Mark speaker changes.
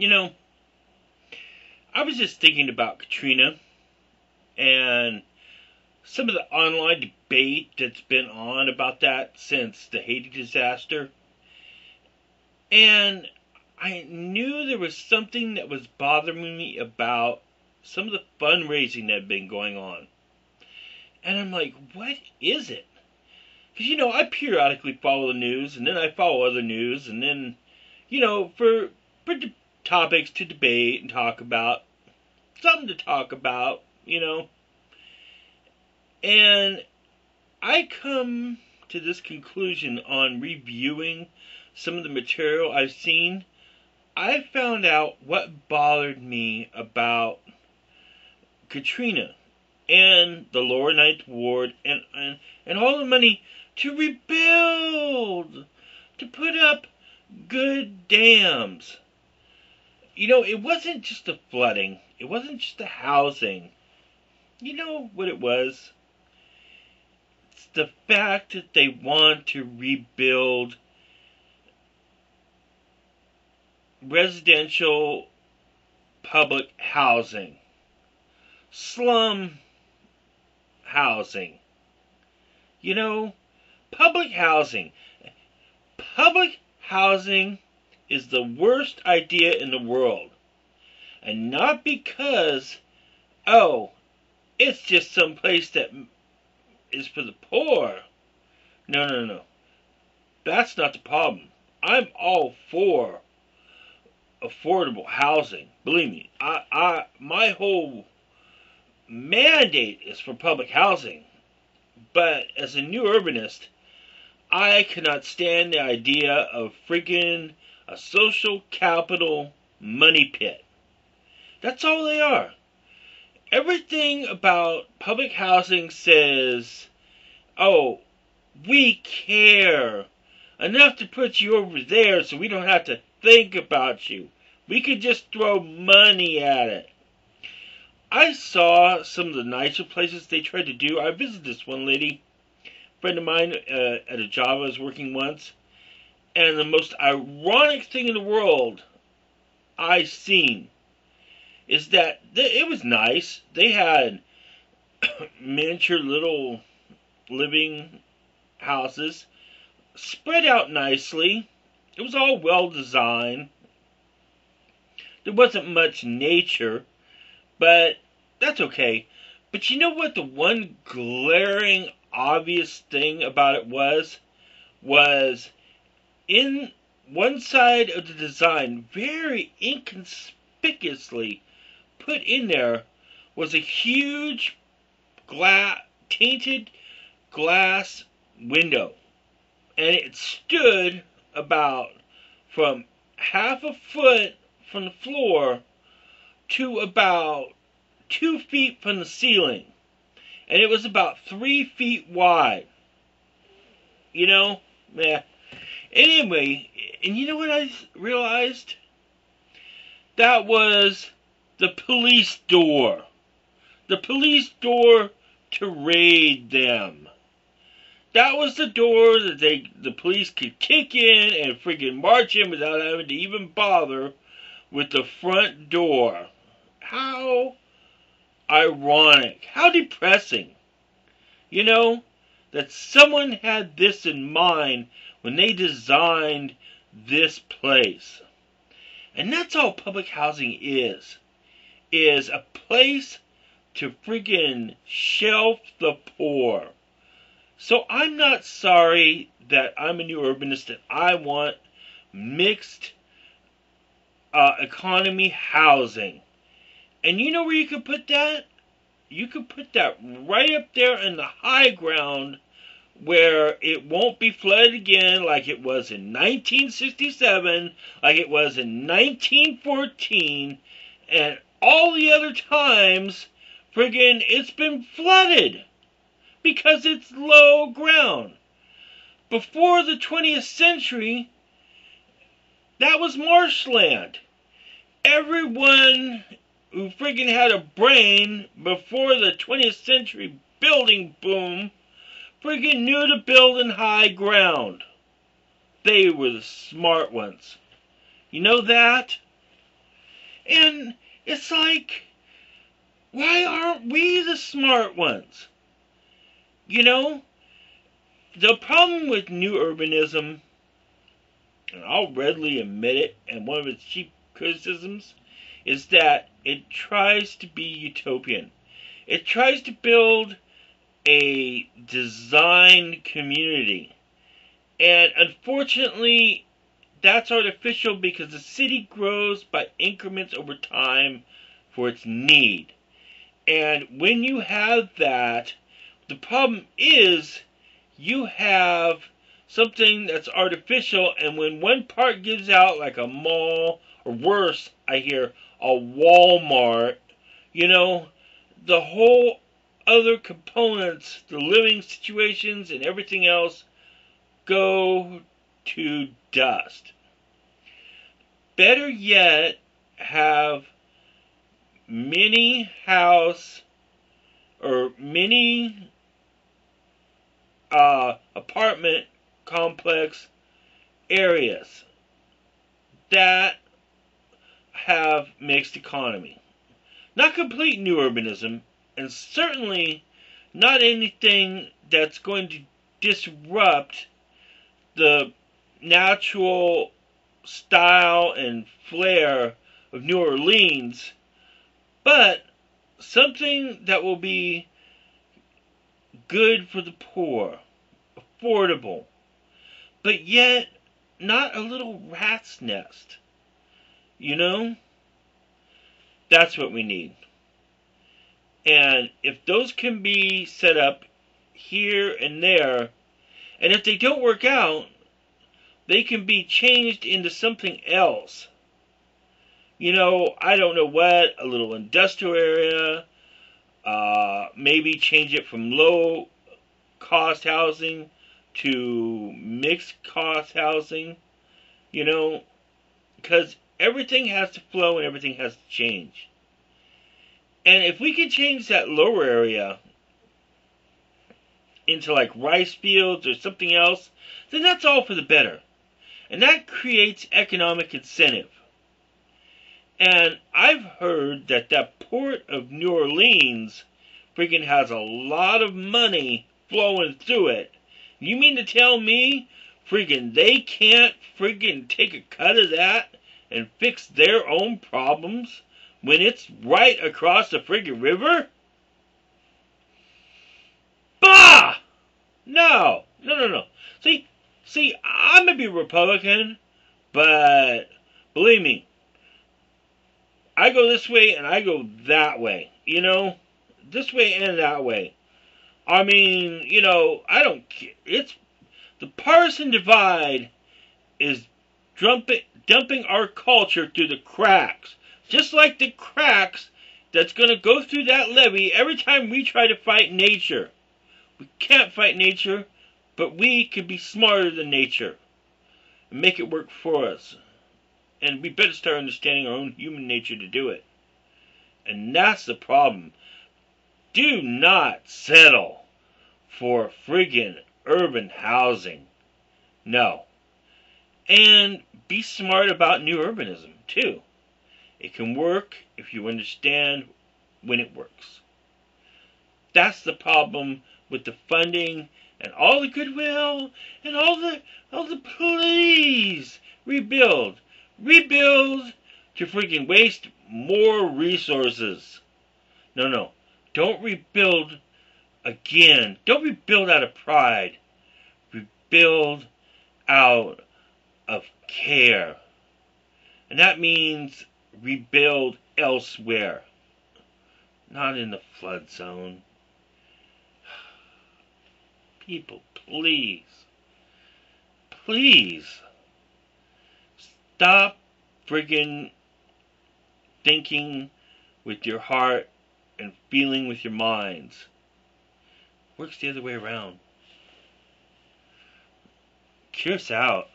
Speaker 1: You know, I was just thinking about Katrina and some of the online debate that's been on about that since the Haiti disaster. And I knew there was something that was bothering me about some of the fundraising that had been going on. And I'm like, what is it? Because, I periodically follow the news, and then I follow other news, and then, for topics to debate and talk about, something to talk about. And I come to this conclusion on reviewing some of the material I've seen. I found out what bothered me about Katrina and the lower ninth ward and all the money to rebuild, to put up good dams. It wasn't just the flooding. It wasn't just the housing. You know what it was? It's the fact that they want to rebuild residential public housing. Slum housing. Public housing. Public housing is the worst idea in the world. And not because, it's just some place that is for the poor. No. That's not the problem. I'm all for affordable housing. Believe me, my whole mandate is for public housing. But as a new urbanist, I cannot stand the idea of friggin' a social capital money pit. That's all they are. Everything about public housing says, we care enough to put you over there so we don't have to think about you. We could just throw money at it. I saw some of the nicer places they tried to do. I visited this one lady, friend of mine, at a job I was working once. And the most ironic thing in the world I seen is that it was nice. They had miniature little living houses spread out nicely. It was all well designed. There wasn't much nature, but that's okay. But you know what the one glaring obvious thing about it was in one side of the design, very inconspicuously put in there, was a huge tainted glass window. And it stood about from half a foot from the floor to about 2 feet from the ceiling. And it was about 3 feet wide. Anyway, and you know what I realized? That was the police door. The police door to raid them. That was the door that the police could kick in and friggin' march in without having to even bother with the front door. How ironic. How depressing. That someone had this in mind when they designed this place. And that's all public housing is a place to friggin' shelf the poor. So I'm not sorry that I'm a new urbanist, that I want mixed economy housing. And you know where you could put that? You could put that right up there in the high ground where it won't be flooded again like it was in 1967, like it was in 1914, and all the other times, friggin' it's been flooded because it's low ground. Before the 20th century, that was marshland. Everyone who friggin' had a brain before the 20th century building boom friggin' knew to build in high ground. They were the smart ones. You know that? And it's like, why aren't we the smart ones? You know, the problem with new urbanism, and I'll readily admit it, and one of its chief criticisms, is that it tries to be utopian. It tries to build a designed community. And unfortunately, that's artificial because the city grows by increments over time for its need. And when you have that, the problem is you have something that's artificial, and when one part gives out, like a mall, or worse, I hear, a Walmart, the whole other components, the living situations and everything else, go to dust. Better yet, have mini house or mini apartment complex areas that have mixed economy. Not complete new urbanism, and certainly not anything that's going to disrupt the natural style and flair of New Orleans, but something that will be good for the poor, affordable, but yet not a little rat's nest. That's what we need. And if those can be set up here and there, and if they don't work out, they can be changed into something else. I don't know what, a little industrial area, maybe change it from low cost housing to mixed cost housing, because everything has to flow and everything has to change. And if we can change that lower area into like rice fields or something else, then that's all for the better. And that creates economic incentive. And I've heard that port of New Orleans freaking has a lot of money flowing through it. You mean to tell me freaking they can't freaking take a cut of that and fix their own problems when it's right across the friggin' river? Bah! No. See, I may be Republican, but believe me, I go this way and I go that way, this way and that way. I mean, I don't care. It's the partisan divide is dumping our culture through the cracks. Just like the cracks that's going to go through that levee every time we try to fight nature. We can't fight nature, but we can be smarter than nature and make it work for us. And we better start understanding our own human nature to do it. And that's the problem. Do not settle for friggin' urban housing. No. And be smart about new urbanism, too. It can work if you understand when it works. That's the problem with the funding and all the goodwill and all the please rebuild. Rebuild to freaking waste more resources. No. Don't rebuild again. Don't rebuild out of pride. Rebuild out of care. And that means rebuild elsewhere. Not in the flood zone. People, please. Stop friggin' thinking with your heart and feeling with your minds. Works the other way around. Cure us out.